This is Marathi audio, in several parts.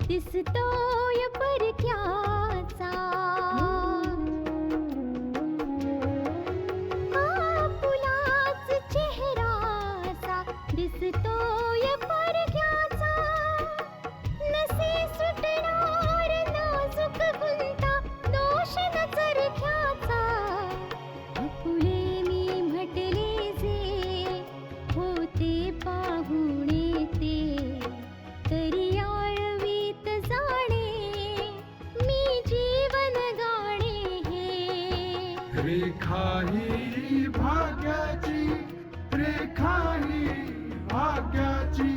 दिसतोय परक्याचा, आपुलाच चेहराचा दिसतोय परक्याचा, नसे सुटणार नाजूक गुंता दोष न चरख्याचा, फुले मी म्हटले जे होते पाहुणे ते, तरी आळवीत जाणे मी जीवन गाणे हे, रेखा ही भाग्याची, रेखा ही भाग्याची,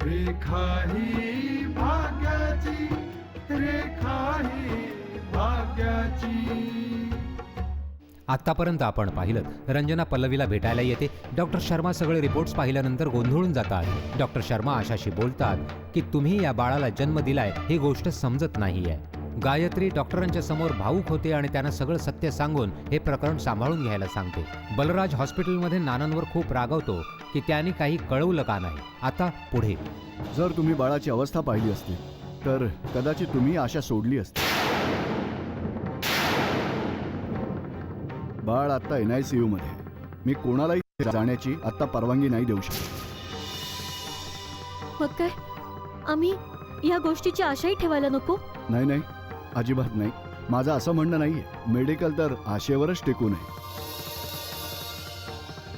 रेखा ही भाग्याची, रेखा ही भाग्याची. आतापर्यंत आपण पाहिलं रंजना पल्लवीला भेटायला येते. डॉक्टर शर्मा सगळे रिपोर्ट्स पाहिल्यानंतर गोंधळून जातात. डॉक्टर शर्मा आशाशी बोलतात की तुम्ही या बाळाला जन्म दिलाय ही गोष्ट समजत नाहीये. गायत्री डॉक्टरांच्या समोर भावूक होते आणि त्यांना सगळं सत्य सांगून हे प्रकरण सांभाळून घ्यायला सांगते. बलराज हॉस्पिटलमध्ये नानांवर खूप रागवतो की त्यांनी काही कळवलं का नाही. आता पुढे. जर तुम्ही बाळाची अवस्था पाहिली असती तर कदाचित तुम्ही आशा सोडली असती. बाळ आता NICU मध्ये. मी कोणालाही जाण्याची आता परवानगी नाही देऊ शकत. मग काय आम्ही या गोष्टीची आशाही ठेवायला नको? नाही नाही, अजिबात नाही. माझं असं म्हणणं नाहीये. मेडिकल तर आशेवरच टिकू नये.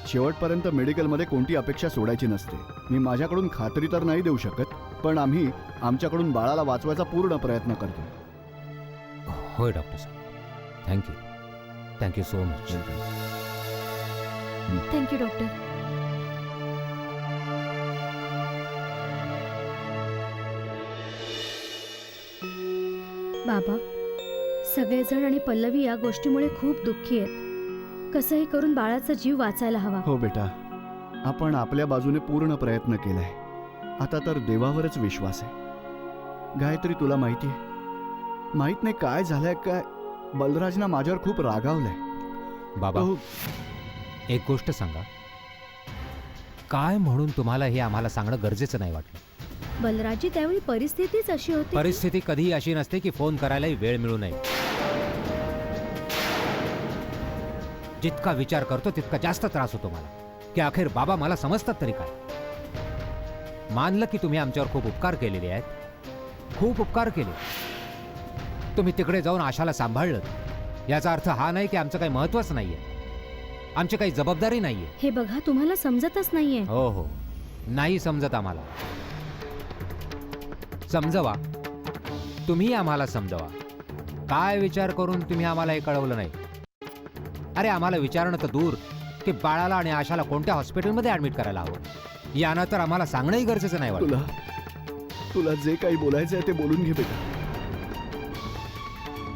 शेवटपर्यंत मेडिकलमध्ये कोणती अपेक्षा सोडायची नसते. मी माझ्याकडून खात्री तर नाही देऊ शकत, पण आम्ही आमच्याकडून बाळाला वाचवायचा पूर्ण प्रयत्न करतो. होय डॉक्टर साहेब, thank you. Thank you so much. Thank you doctor. बाबा, सगळेजण आणि पल्लवी या गोष्टीमुळे खूप दुःखी आहेत. कसंही करून बाळाचा जीव वाचायला हवा. हो बेटा, आपण आपल्या बाजूने पूर्ण प्रयत्न केलाय. आता तर देवावरच विश्वास आहे. गायत्री, तुला माहिती आहे, माहित नाही काय झालंय, काय बलराजना माझ्यावर खूप रागावलंय. बाबा, एक गोष्ट सांगा, काय म्हणून तुम्हाला हे आम्हाला सांगणं गरजेचं नाही वाटलं? बलराजी, त्यावेळी परिस्थितीच अशी होती. परिस्थिती कधीही अशी नसते की फोन करायलाही वेळ मिळू नये. जितका विचार करतो तितका जास्त त्रास होतो मला, की अखेर बाबा मला समजतात तरी काय. मानलं की तुम्ही आमच्यावर खूप उपकार केलेले आहेत, खूप उपकार केले. तुम्ही तिकडे जाऊन आशाला सांभाळलं, याचा अर्थ हा नाही की आमचं काही महत्त्वच नाहीये, आमची काही जबाबदारी नाहीये. हे बघा, तुम्हाला समजतच नाहीये. हो हो, नाही समजत आम्हाला. समजवा, तुम्ही आम्हाला समजवा. काय विचार करून तुम्ही आम्हाला हे कळवलं नाही? अरे, आम्हाला विचारणं तर दूर, की बाळाला आणि आशाला कोणत्या हॉस्पिटलमध्ये ऍडमिट करायला हवं यानं तर आम्हाला सांगणंही गरजेचं नाही वाटतं. तुला जे काही बोलायचं आहे ते बोलून घे बेटा.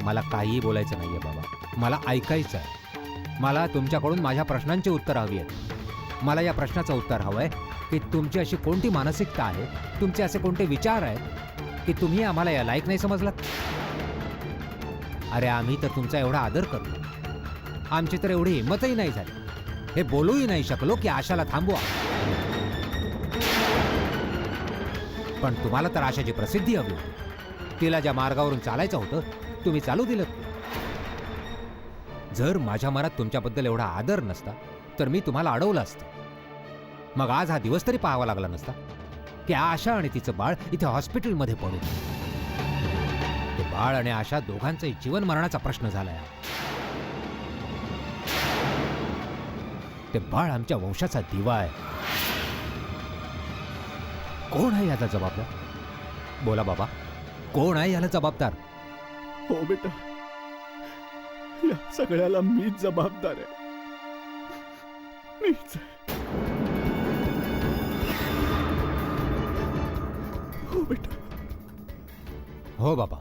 मला काहीही बोलायचं नाहीये बाबा, मला ऐकायचं आहे. मला तुमच्याकडून माझ्या प्रश्नांची उत्तर हवी आहेत. मला या प्रश्नाचं उत्तर हवंय की तुमची अशी कोणती मानसिकता आहे, तुमचे असे कोणते विचार आहेत की तुम्ही आम्हाला या लायक नाही समजलात. अरे, आम्ही तर तुमचा एवढा आदर करतो, आमची तर एवढी हिंमतही नाही झाली, हे बोलूही नाही शकलो की आशाला थांबवा. पण तुम्हाला तर आशाची प्रसिद्धी हवी होती. तिला ज्या मार्गावरून चालायचं होतं तुम्ही चालू दिलं. जर माझ्या मनात तुमच्याबद्दल एवढा आदर नसता तर मी तुम्हाला अडवलं असतं. मग आज हा दिवस तरी पाहावा लागला नसता की आशा आणि तिचं बाळ इथे हॉस्पिटलमध्ये पडून. बाळ आणि आशा दोघांचाही जीवन मरणाचा प्रश्न झालाय. ते बाळ आमच्या वंशाचा दिवा आहे. कोण आहे याला जबाबदार? बोला बाबा, कोण आहे याला जबाबदार? हो बेटा, या सगळ्याला मीच जबाबदार आहे. मीच आहे. हो बेटा. हो बाबा,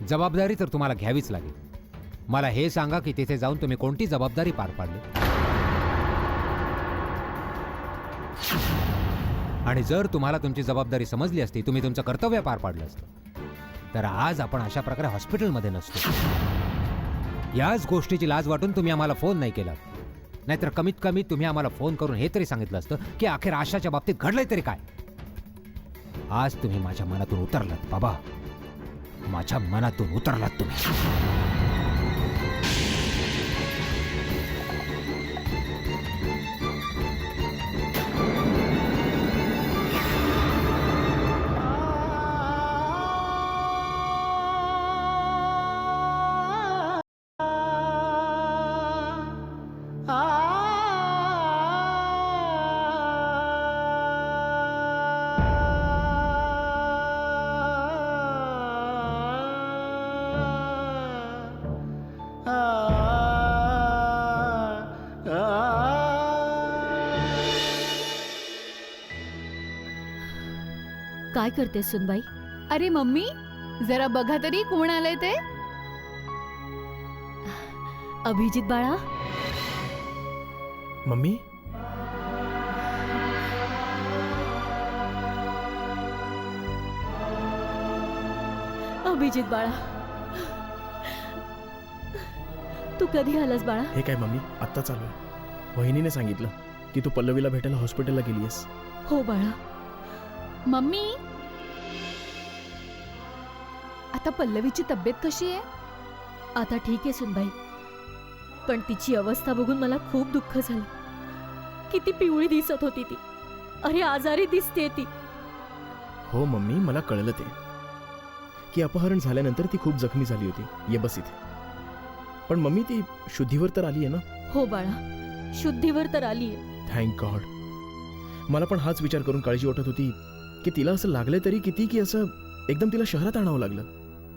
जबाबदारी तर तुम्हाला घ्यावीच लागेल. मला हे सांगा की तिथे जाऊन तुम्ही कोणती जबाबदारी पार पाडली? आणि जर तुम्हाला तुमची जबाबदारी समजली असती, तुम्ही तुमचं कर्तव्य पार पाडलं असतं, तर आज आपण अशा प्रकारे हॉस्पिटलमध्ये नसतो. याच गोष्टीची लाज वाटून तुम्ही आम्हाला फोन नाही केला. नाहीतर कमीत कमी तुम्ही आम्हाला फोन करून हे तरी सांगितलं असतं की अखेर आशाच्या बाबतीत घडलंय तरी काय. आज तुम्ही माझ्या मनातून उतरलात बाबा, माझ्या मनातून उतरलात तुम्ही. काय करते सुनबाई? अरे मम्मी, जरा बघा तरी कोण आलंय ते. अभिजित बाळा. मम्मी, अभिजित बाळा, तू कधी आलास बाळा? हे काय मम्मी, आत्ता चालू आहे. वहिनीने सांगितलं की तू पल्लवीला भेटायला हॉस्पिटलला गेलीयस. हो बाळा. मम्मी, आता पल्लवीची तब्येत कशी आहे? आता ठीक आहे सुनबाई, पण तिची अवस्था बघून मला खूप दुःख झालं. किती पिवळी दिसत होती ती. अरे आजारी दिसते ती. हो मम्मी, मला कळलं ते की अपहरण झाल्यानंतर ती खूप जखमी झाली होती. ये बस इथे. पण मम्मी, ती शुद्धीवर तर आली आहे ना? हो बाळा, शुद्धीवर तर आलीये. Thank God. मला पण हाच विचार करून काळजी वाटत होती की तिला असं लागलंय तरी किती, की असं एकदम तिला शहरात आणावं लागलं.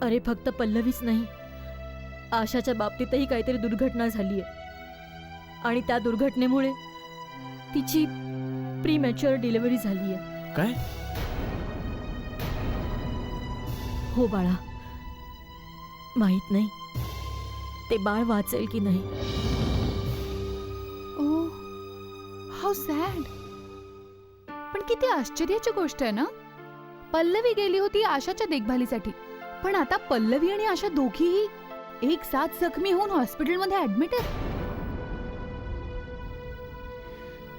अरे फक्त पल्लवीच नाही, आशाच्या बाबतीतही काहीतरी दुर्घटना झालीये. आणि त्या दुर्घटनेमुळे तिची प्रीमॅच्युअर डिलिव्हरी झालीये. काय? हो बाळा, माहित नाही ते बाळ वाचेल की नाही. ओ, हाऊ सॅड. पण किती आश्चर्याची गोष्ट आहे ना. पल्लवी गेली होती आशाच्या देखभालीसाठी, पण आता पल्लवी आणि आशा दोघीही एक साथ जखमी होऊन हॉस्पिटलमध्ये ऍडमिट आहेत.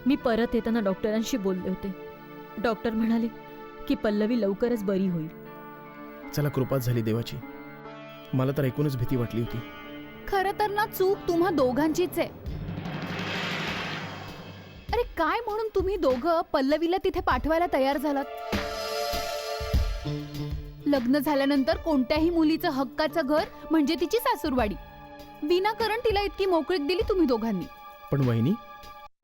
मी परत येताना डॉक्टरांशी बोलले होते. डॉक्टर म्हणाले की पल्लवी लवकरच बरी होईल. चला, कृपाच झाली देवाची. मला तर ऐकूनच भीती वाटली होती. खरं तर ना चूक तुम्हा दोघांचीच आहे. अरे काय म्हणून तुम्ही दोघं पल्लवीला तिथे पाठवायला तयार झालात? लग्न झाल्यानंतर कोणत्याही मुलीचं हक्काचं घर म्हणजे तिची सासूरवाडी. विनाकारण तिला इतकी मोकळीक दिली तुम्ही दोघांनी. पण वहिनी,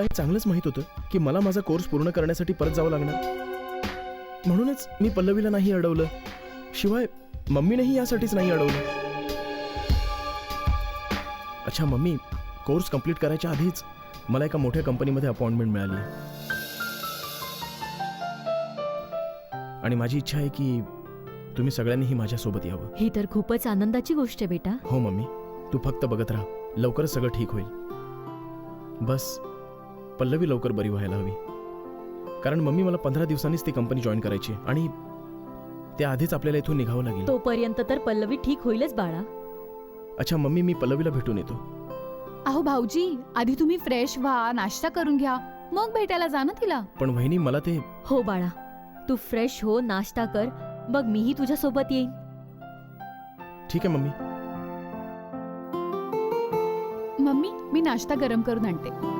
हे चांगलंच माहित होतं की मला माझा कोर्स पूर्ण करण्यासाठी परत जावं लागणार. म्हणूनच मी पल्लवीला नाही अडवलं. शिवाय मम्मीनेही यासाठीच नाही अडवलं. अच्छा मम्मी, कोर्स कंप्लीट करायच्या आधीच मला एका मोठ्या कंपनीमध्ये अपॉइंटमेंट मिळाली. आणि माझी इच्छा आहे की तुम्ही सगळ्यांनीही माझ्यासोबत यावं. ही तर खूपच आनंदाची गोष्ट आहे बेटा. हो मम्मी, तू फक्त बघत राहा. लवकरच सगळं ठीक होईल. बस पल्लवी लवकर बरी व्हायला हवी. कारण मम्मी, मला 15 दिवसांनीच ती कंपनी जॉईन करायची आणि त्याआधीच आपल्याला इथून निघावं लागेल. तोपर्यंत तर पल्लवी ठीक होईलच बाळा. अच्छा मम्मी, मी पल्लवीला भेटून येतो. अहो भाऊजी, आधी तुम्ही फ्रेश व्हा, नाश्ता करून घ्या, मग भेटायला जा ना तिला. पण वहिनी, मला ते... हो बाळा, तू फ्रेश हो, नाश्ता कर, मग मीही तुझ्या सोबत येईन. ठीक आहे मम्मी. मम्मी, मी नाश्ता गरम करून आणते.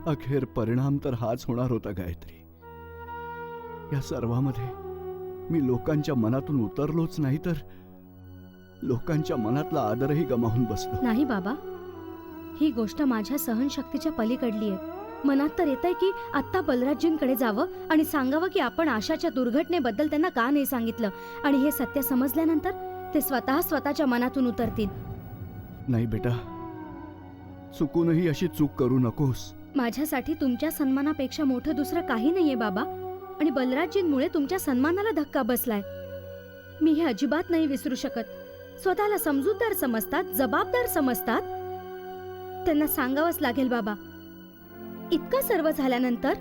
अखेर परिणाम तर हाच होणार होता गायत्री. या सर्वामध्ये मी लोकांच्या मनातून उतरलोच नाही तर लोकांच्या मनातला आदरही गमावून बसलो. नाही बाबा, ही गोष्ट माझ्या सहनशक्तीच्या पलीकडली आहे. मनात तर येतंय की आत्ता बलराजजींकडे जावं आणि सांगावं की आपण आशाच्या दुर्घटनेबद्दल त्यांना का नाही सांगितलं, आणि हे सत्य समजल्यानंतर ते स्वतःच्या मनातून उतरतील. नाही बेटा, चुकूनही अशी चूक करू नकोस. माझ्यासाठी तुमच्या सन्मानापेक्षा मोठं दुसरं काही नाहीये बाबा, आणि बलराजजींमुळे तुमच्या सन्मानाला धक्का बसलाय. मी हे अजिबात नाही विसरू शकत. स्वतःला समजूतदार समजतात, जबाबदार समजतात. त्यांना सांगावंच लागेल बाबा. इतकं सर्व झाल्यानंतर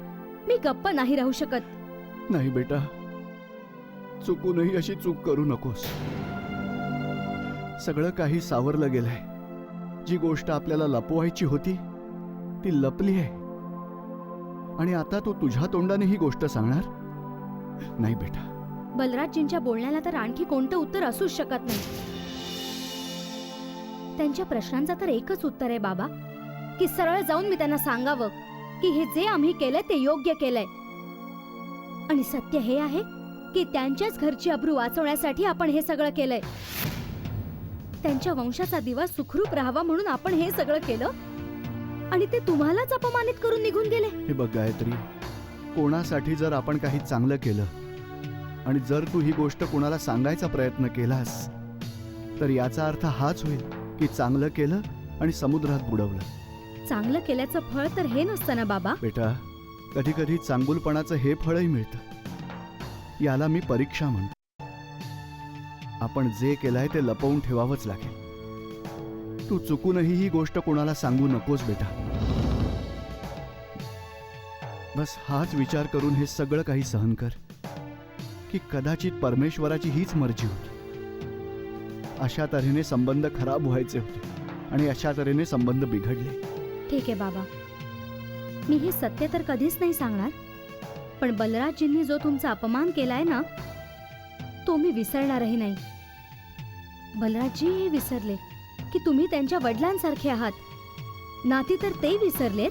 मी गप्प नाही राहू शकत. नाही बेटा, चुकूनही अशी चूक करू नकोस. सगळं काही सावरलं गेलंय. जी गोष्ट आपल्याला लपवायची होती ती लपली आहे, आणि आता तू तुझ्या तोंडाने ही गोष्ट सांगणार? नाही बेटा. बलराजजींच्या बोलण्याला तर आणखी कोणतं उत्तर असूच शकत नाही. त्यांच्या प्रश्नांचं तर एकच उत्तर आहे बाबा, की सरळ जाऊन मी त्यांना सांगावं की हे जे आम्ही केलंय ते योग्य केलंय. आणि सत्य हे आहे की त्यांच्याच घरची अब्रू वाचवण्यासाठी आपण हे सगळं केलंय. त्यांच्या वंशाचा दिवा सुखरूप राहावा म्हणून आपण हे सगळं केलं, आणि ते तुम्हालाच अपमानित करून निघून गेले. हे बघ गायत्री, कोणासाठी जर आपण काही चांगलं केलं आणि जर तू ही गोष्ट कोणाला सांगायचा प्रयत्न केलास तर याचा अर्थ हाच होईल की चांगलं केलं आणि समुद्रात बुडवलं. चांगलं केल्याचं फळ तर हे नसतं ना बाबा. बेटा, कधी कधी चांगुलपणाचं हे फळही मिळतं. याला मी परीक्षा म्हणतो. आपण जे केलंय ते लपवून ठेवावंच लागेल. तू चुकूनही ही गोष्ट कोणाला सांगू नकोस बेटा. बस हाच विचार करून हे सगळं काही सहन कर की कदाचित परमेश्वराची हीच मर्जी होती. अशा तऱ्हेने संबंध खराब व्हायचे होते आणि अशा तऱ्हेने संबंध बिघडले. ठीक आहे बाबा, मी हे सत्य तर कधीच नाही सांगणार, पण बलराजजींनी जो तुमचा अपमान केलाय ना तो मी विसरणारही नाही. बलराजजी हे विसरले की तुम्ही त्यांच्या वडिलांसारखे आहात. नाती तर ते विसरलेत,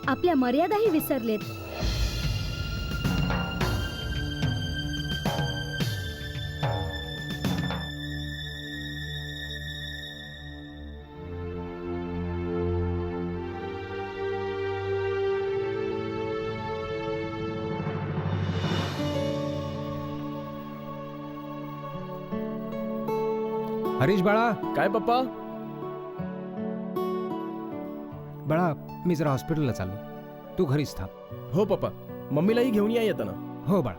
आपल्या मर्यादाही विसरलेत. हरीश बाळा, काय पप्पा? बाळा मी जरा हॉस्पिटलला चाललो, तू घरीच थांब. हो पप्पा, मम्मीलाही घेऊन या येताना. हो बाळा.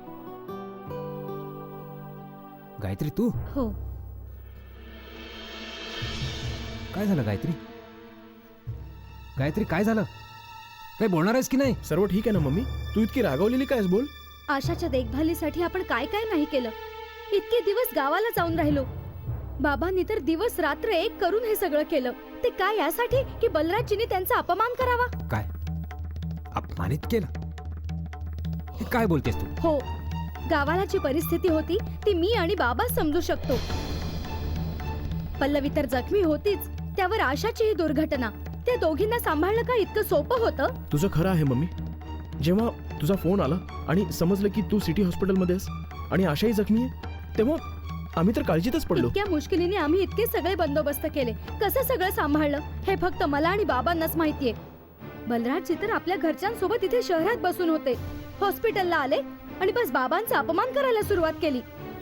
गायत्री तू? हो. काय झालं गायत्री? गायत्री काय झालं? काही बोलणार आहेस की नाही? सर्व ठीक आहे ना मम्मी? तू इतकी रागावलेली कायस? बोल. आशाच्या देखभालीसाठी आपण काय काय नाही केलं. इतके दिवस गावाला जाऊन राहिलो. बाबांनी तर दिवस रात्र एक करून हे सगळं केलं. ते काय यासाठी की बलराजजींनी त्यांचा अपमान करावा? काय अपमानित केलं? हे काय बोलतेस तू? हो, गावाला जी परिस्थिती होती ती मी आणि बाबा समजू शकतो. पल्लवी तर जखमी होतीच, त्यावर आशाची ही दुर्घटना. त्या दोघींना सांभाळणं का इतकं सोपं होतं? तुझं खरं आहे मम्मी. जेव्हा तुझा फोन आला आणि समजलं की तू सिटी हॉस्पिटलमध्ये आहेस आणि आशाही जखमी आहे, तेव्हा आम्ही तर काळजीतच पडलो. इतक्या मुश्किलीने आम्ही इतके सगळे बंदोबस्त केले. कसं सगळं सांभाळलं हे फक्त मला आणि बाबांनाच माहितीये. बलराजजी तर आपल्या घरच्यांसोबत इथे शहरात बसून होते. हॉस्पिटलला आले आणि बस बाबांचा अपमान करायला सुरुवात केली.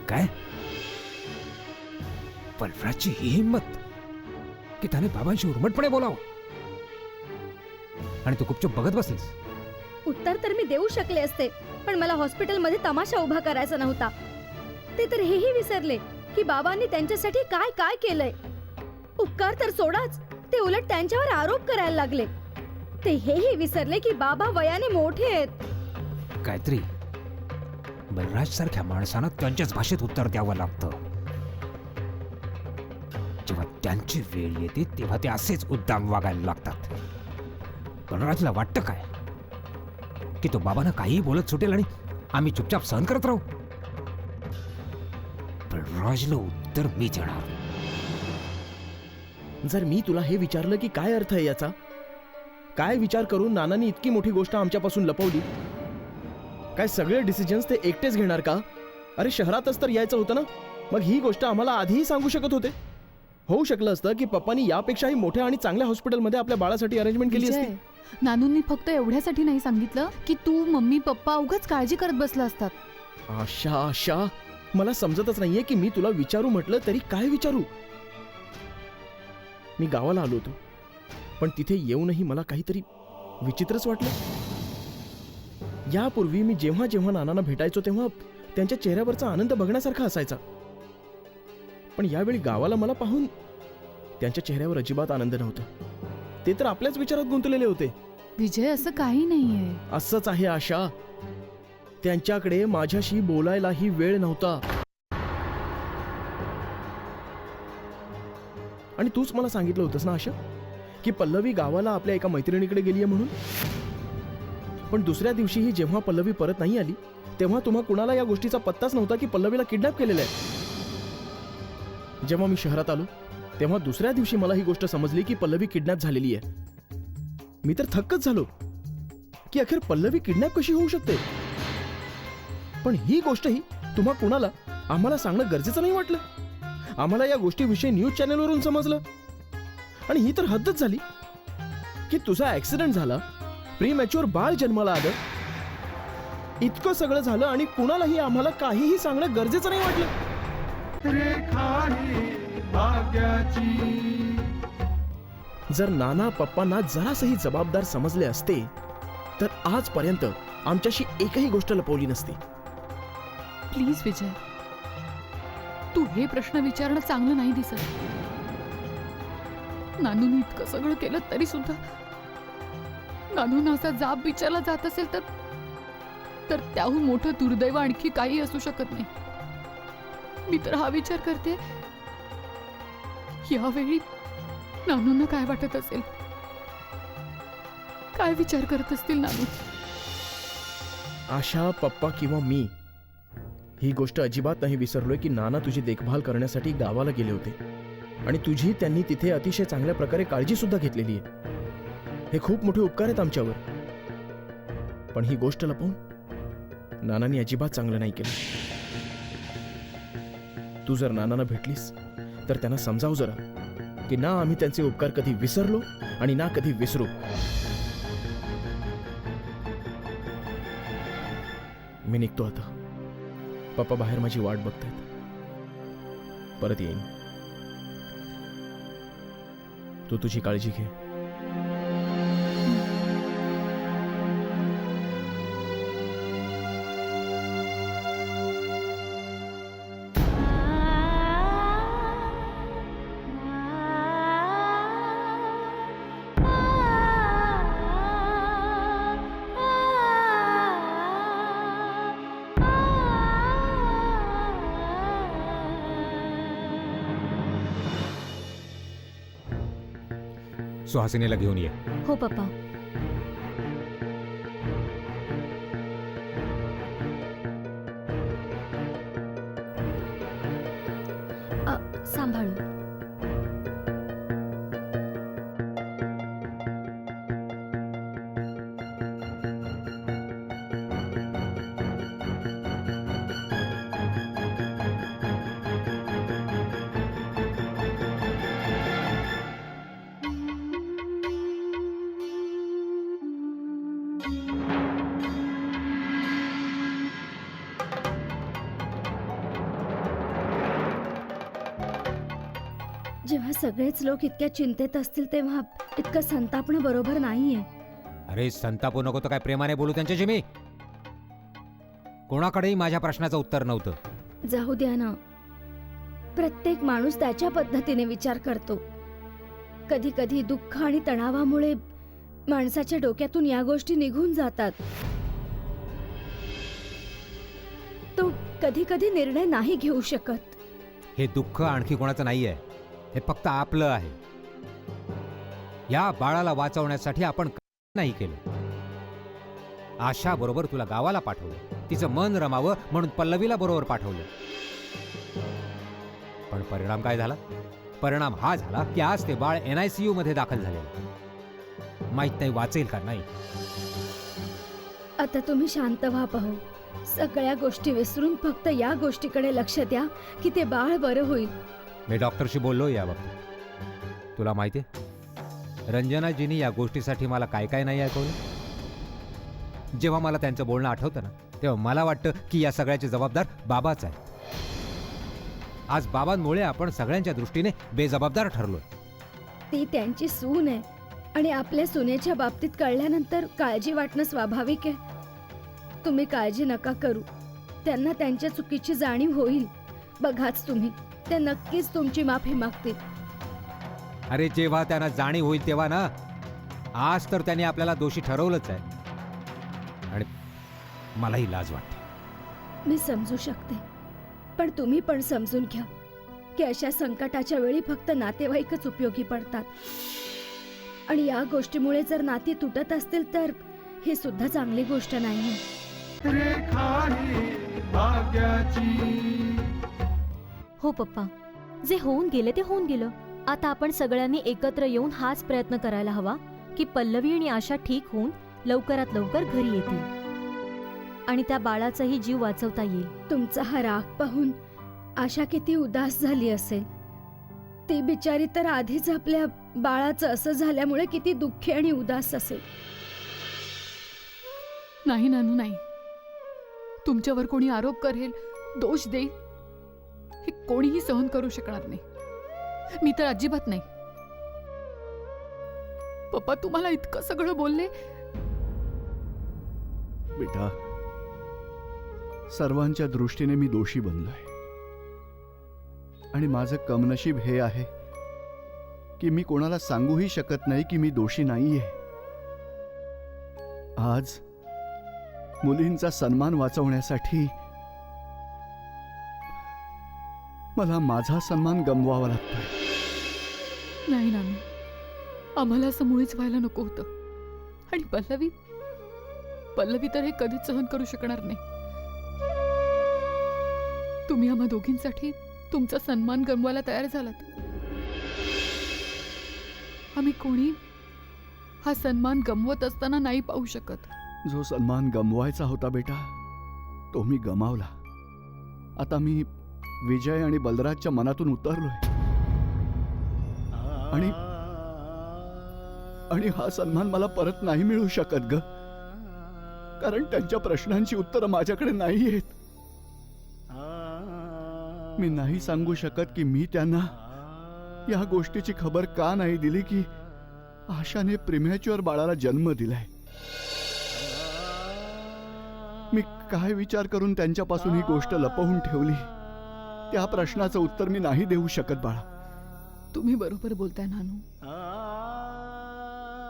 काय? बलराजची ही हिंमत की त्याने बाबांशी उर्मटपणे बोलावं आणि तू गुपचूप बघत बसलीस? उत्तर तर मी देऊ शकले असते, पण मला हॉस्पिटलमध्ये तमाशा उभा करायचा नव्हता. ते तर हेही विसरले की बाबांनी त्यांच्यासाठी काय काय केलंय. उपकार तर सोडाच, ते उलट त्यांच्यावर आरोप करायला लागले. ते हेही विसरले की बाबा वयाने मोठे आहेत. गायत्री, बलराज सारख्या माणसांना त्यांच्याच भाषेत उत्तर द्यावं लागतं. जेव्हा त्यांची वेळ येते तेव्हा ते असेच उद्दाम वागायला लागतात. बलराजला वाटतं काय की तो बाबांना काहीही बोलत सुटेल आणि आम्ही चुपचाप सहन करत राहू? बलराजला उत्तर मी देणार. जर मी तुला हे विचारलं की काय अर्थ आहे याचा, काय विचार करून नानांनी इतकी मोठी गोष्ट आमच्यापासून लपवली? काय सगळे डिसिजन्स ते एकटेच घेणार का? अरे शहरातच तर यायचं होतं ना, मग ही गोष्ट आम्हाला आधीही सांगू शकत होते. होऊ शकलं असतं की पप्पांनी यापेक्षाही मोठ्या आणि चांगल्या हॉस्पिटलमध्ये आपल्या बाळासाठी अरेंजमेंट केली असती. विजय, नानूंनी फक्त एवढ्यासाठी नाही सांगितलं की तू मम्मी पप्पा उगाच काळजी करत बसला असतात. आशा मला समजतच नाहीये की मी तुला विचारू म्हटलं तरी काय विचारू. मी गावाला आलो होतो, पण तिथे येऊनही मला काहीतरी विचित्रच वाटलं. यापूर्वी मी जेव्हा जेव्हा नानांना भेटायचो तेव्हा त्यांच्या चेहऱ्यावरचा आनंद बघण्यासारखा असायचा, पण यावेळी गावाला मला पाहून त्यांच्या चेहऱ्यावर अजिबात आनंद नव्हता. ते तर आपल्याच विचारात गुंतलेले होते. विजय, असं काही नाहीये. असंच आहे आशा, त्यांच्याकडे माझ्याशी बोलायलाही वेळ नव्हता. आणि तूच मला सांगितलं होतंस ना आशा की पल्लवी गावाला आपल्या एका मैत्रिणीकडे गेलीये म्हणून. पण दुसऱ्या दिवशीही जेव्हा पल्लवी परत नाही आली तेव्हा तुम्हा कुणाला या गोष्टीचा पत्ताच नव्हता की पल्लवीला किडनॅप केलेलं आहे. जेव्हा मी शहरात आलो तेव्हा दुसऱ्या दिवशी मला ही गोष्ट समजली की पल्लवी किडनॅप झालेली आहे. मी तर थक्कच झालो की अखेर पल्लवी किडनॅप कशी होऊ शकते. पण ही गोष्टही तुम्हा कुणाला आम्हाला सांगणं गरजेचं नाही वाटलं. आम्हाला या गोष्टीविषयी न्यूज चॅनलवरून समजलं. आणि ही तर हद्दच झाली की तुझा ऍक्सिडेंट झाला, प्रीमॅच्युअर बाळ जन्माला आलं, इतकं सगळं झालं आणि कुणालाही आम्हाला काहीही सांगणं गरजेचं नाही वाटलं. रेखा ही भाग्याची. जर नाना पप्पांना जरासही जबाबदार समजले असते तर आजपर्यंत आमच्याशी एकही गोष्ट लपवली नसती. प्लीज विजय, तू हे प्रश्न विचारणं चांगलं नाही दिसत. नानूने इतकं सगळं केलं तरी सुद्धा नानून असा जाब विचारला जात असेल तर त्याहून मोठं दुर्दैव आणखी काही असू शकत नाही. मी तर हा विचार करते, यावेळी नानूंना काय वाटत असेल, काय विचार करत असतील नानू. आशा, पप्पा किंवा मी ही गोष्ट अजिबात नाही विसरलोय की नाना तुझी देखभाल करण्यासाठी गावाला गेले होते आणि तुझी त्यांनी तिथे अतिशय चांगल्या प्रकारे काळजी सुद्धा घेतलेली आहे. हे खूप मोठे उपकार आहेत आमच्यावर. पण ही गोष्ट लपवून नानांनी अजिबात चांगलं नाही केलं. तू जर नानांना भेटलीस तर त्यांना समजाव जरा की ना आम्ही त्यांचे उपकार कधी विसरलो आणि ना कधी विसरू. मी निघतो आता. पप्पा बाहेर माझी वाट बघतायत. परत येईन. तू तुझी काळजी घे. सुहासिनीला घेऊन ये. हो पप्पा. सांभाळू. जेव्हा सगळेच लोक इतक्या चिंतेत असतील तेव्हा इतकं संतापणं बरोबर नाहीये. अरे संतापू नको तर काय प्रेमाने बोलू त्यांच्याशी मी. कोणाकडेही माझ्या प्रश्नाचं उत्तर नव्हतं. जाऊ द्या ना. प्रत्येक माणूस त्याच्या पद्धतीने विचार करतो. कधी कधी दुःख आणि तणावामुळे माणसाच्या डोक्यातून या गोष्टी निघून जातात. तो कधी कधी निर्णय नाही घेऊ शकत. हे दुःख आणखी कोणाचं नाहीये, हे फक्त आपलं आहे. या बाळाला वाचवण्यासाठी आपण नाही केलं. आशा बरोबर तुला गावाला पाठवलं, तिचं मन रमावं म्हणून पल्लवीला बरोबर पाठवलं. पण परिणाम काय झाला? परिणाम हा झाला की आज ते बाळ NICU मध्ये दाखल झाले. माहित नाही वाचेल का नाही. आता तुम्ही शांत व्हा पाहू. सगळ्या गोष्टी विसरून फक्त या गोष्टीकडे लक्ष द्या की ते बाळ बरं होईल. मी डॉक्टरशी बोललो या बाबतीत. तुला माहिती आहे रंजनाजींनी या गोष्टीसाठी मला काय काय नाही ऐकवलं. जेव्हा मला त्यांचं बोलणं आठवतं ना तेव्हा मला वाटतं की या सगळ्याची जबाबदार बाबाच आहे. आज बाबांमुळे आपण सगळ्यांच्या दृष्टीने बेजबाबदार ठरलोय. ती त्यांची सून आहे आणि आपल्या सुनेच्या बाबतीत कळल्यानंतर काळजी वाटणं स्वाभाविक आहे. तुम्ही काळजी नका करू. त्यांना त्यांच्या चुकीची जाणीव होईल. बघाच तुम्ही, ते नक्कीच तुमची माफी मागतील. अरे जेव्हा त्यांना जाणीव होईल तेव्हा ना. आज तर त्यांनी आपल्याला दोषी ठरवलंच आहे आणि मलाही लाज वाटते. मी समजू शकते, पण तुम्ही पण समजून घ्या की अशा संकटाच्या वेळी फक्त नातेवाईकच उपयोगी पडतात. आणि या गोष्टीमुळे जर नाती तुटत असतील तर हे सुद्धा चांगली गोष्ट नाही. रेखा ही भाग्याची. हो पप्पा, जे होऊन गेले ते होऊन गेलं. आता आपण सगळ्यांनी एकत्र येऊन हाच प्रयत्न करायला हवा की पल्लवी आणि आशा ठीक होऊन लवकरात लवकर घरी येतील आणि त्या बाळाचाही जीव वाचवता येईल. तुमचा हा राग पाहून आशा किती उदास झाली असेल. ती बिचारी तर आधीच आपल्या बाळाचं असं झाल्यामुळे किती दुःखी आणि उदास असेल. नाही नानू, नाही. तुमच्यावर कोणी आरोप करेल, दोष देईल, हे कोणीही सहन करू शकणार नाही. मी तर अजिबात नाही. पप्पा तुम्हाला इतकं सगळं बोलले. बेटा, सर्वांच्या दृष्टीने मी दोषी बनलोय आणि माझं कमनशीब हे आहे की मी कोणाला सांगूही शकत नाही की मी दोषी नाहीये. आज मुलींचा सन्मान वाचवण्यासाठी मला माझा सन्मान गमवावा लागतोय. नाही नानू, आम्हाला असं मुळीच व्हायला नको होतं. आणि पल्लवी तर हे कधीच सहन करू शकणार नाही. तुम्ही आम्हा दोघींसाठी तुमचा सन्मान गमवायला तयार झालात. आम्ही कोणी हा सन्मान गमवत असताना नाही पाहू शकत. जो सन्मान गमवायचा होता बेटा, तो मी गमावला. आता मी विजय आणि बलराजच्या मनातून उतरलोय आणि हा सन्मान मला परत नाही मिळू शकत ग. कारण त्यांच्या प्रश्नांची उत्तरं माझ्याकडे नाही आहेत. मी नाही सांगू शकत की मी त्यांना या गोष्टीची खबर का नाही दिली की आशाने प्रीमॅच्युअर बाळाला जन्म दिलाय. मी काय विचार करून त्यांच्यापासून ही गोष्ट लपवून ठेवली, त्या प्रश्नाचं उत्तर मी नाही देऊ शकत बाळा. तुम्ही बरोबर बोलताय नानू.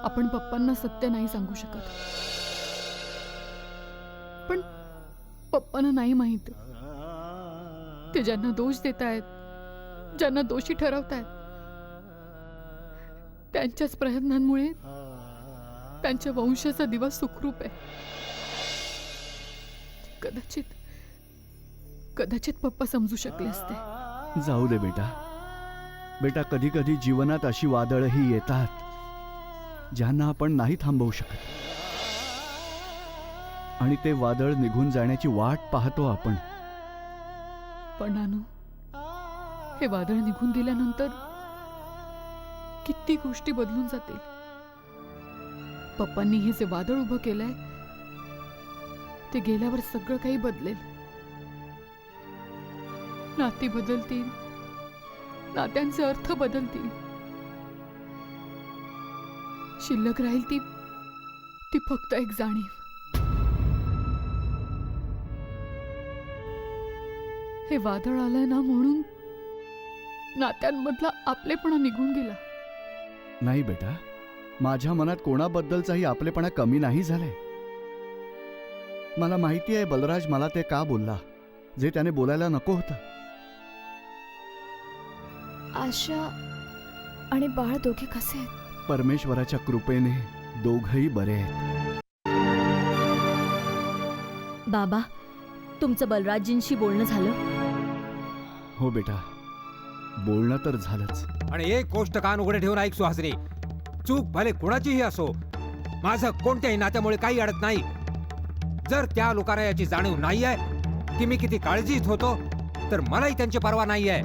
आपण पप्पांना सत्य नाही सांगू शकत. पण पप्पांना नाही माहित, ते ज्यांना दोष देत आहेत, ज्यांना दोषी ठरवतायत, त्यांच्याच प्रयत्नांमुळे त्यांच्या वंशाचा दिवस सुखरूप आहे. कदाचित पप्पा समजू शकले असते. जाऊ दे बेटा. बेटा, कधी कधी जीवनात अशी वादळही येतात ज्यांना आपण नाही थांबवू शकत आणि ते वादळ निघून जाण्याची वाट पाहतो आपण. पण नानू, हे वादळ निघून गेल्यानंतर किती गोष्टी बदलून जातील. पप्पांनी हे जे वादळ उभं केलंय ते गेल्यावर सगळं काही बदलेल. नाती बदलतील, नात्यांचे अर्थ बदलतील. शिल्लक राहील ती फक्त एक जाणीव. हे वादळ आलंय ना म्हणून नात्यांमधला आपलेपणा निघून गेला. नाही बेटा, माझ्या मनात कोणाबद्दलचाही आपलेपणा कमी नाही झालाय. मला माहिती आहे बलराज मला ते का बोलला, जे त्याने बोलायला नको होतं. आशा आणि बाळ दोघे कसे आहेत? परमेश्वराच्या कृपेने दोघही बरे आहेत. बाबा, तुमचं बलराजजींशी बोलणं झालं? हो बेटा, बोलणं तर झालंच. आणि एक गोष्ट कान उघडे ठेवून ऐक सुहासनी, चूक भले कुणाचीही असो, माझं कोणत्याही नात्यामुळे काही अडत नाही. जर त्या लोकांना याची जाणीव नाहीये की मी किती काळजीत होतो, तर मलाही त्यांची पर्वा नाहीये.